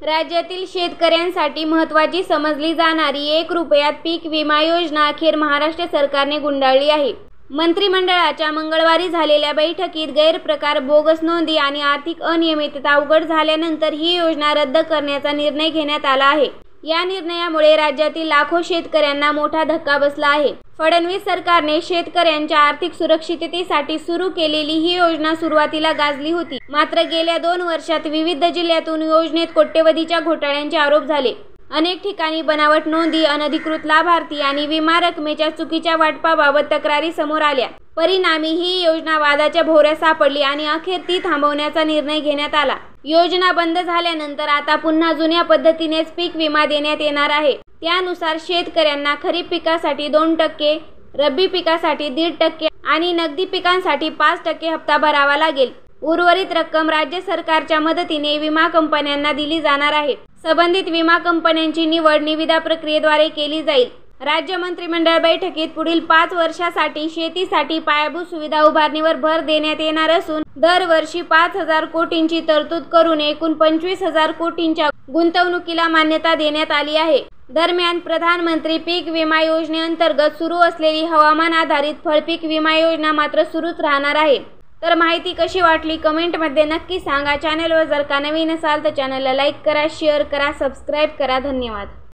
राज्यातील शेतकऱ्यांसाठी महत्त्वाची समजली जाणारी 1 रुपयात पीक विमा योजना अखेर महाराष्ट्र सरकारने गुंडाळली आहे। मंत्रिमंडळाच्या मंगळवारी झालेल्या बैठकीत गैरप्रकार, बोगस नोंदी आणि आर्थिक अनियमितता उघड झाल्यानंतर ही योजना रद्द करण्याचा निर्णय घेण्यात आला आहे। या निर्णयामुळे राज्यातील लाखो शेतकऱ्यांना मोठा धक्का बसला आहे। फडणवीस सरकारने शेतकऱ्यांच्या आर्थिक सुरक्षिततेसाठी सुरू केलेली ही योजना सुरुवातीला गाजली होती, मात्र गेल्या 2 वर्षात विविध जिल्ह्यातून योजनेत कोट्यवधीच्या घोटाळ्यांचे आरोप झाले। अनेक ठिकाणी बनावट नोंदी, अनधिकृत लाभार्थी आणि विमा रकमेच्या चुकीच्या वाटपाबाबत तक्रारी समोर आल्या। परिणामी ही योजना वादाच्या भोवऱ्यात सापडली आणि अखेर ती थांबवण्याचा निर्णय घेण्यात आला। योजना बंद झाल्यानंतर आता पुन्हा जुन्या पद्धतीनेच पीक विमा देण्यात येणार आहे। त्यानुसार शेतकऱ्यांना खरीप पिकासाठी 2%, रब्बी पिकासाठी 1.5% आणि नगदी पिकांसाठी 5% हप्ता भरावा लागेल। उर्वरित रक्कम राज्य सरकारच्या मदतीने विमा कंपन्यांना दिली जाणार आहे। संबंधित विमा कंपन्यांची निवड निविदा प्रक्रियेद्वारे केली जाईल। राज्य मंत्रिमंडळ बैठकीत पुढील 5 वर्षांसाठी शेतीसाठी पायाभूत सुविधा उभारणीवर भर देण्यात येणार असून दरवर्षी 5,000 कोटींची तरतूद करून एकूण 25,000 कोटींच्या गुंतवणुकीला मान्यता देण्यात आली आहे। दरम्यान प्रधानमंत्री पीक विमा योजनेअंतर्गत सुरू असलेली हवामान आधारित फळपीक विमा योजना मात्र सुरूच राहणार आहे। तर माहिती कशी वाटली कमेंटमध्ये नक्की सांगा। चॅनलवर जर का नवीन असाल तर चॅनलला लाईक करा, शेअर करा, सबस्क्राईब करा। धन्यवाद।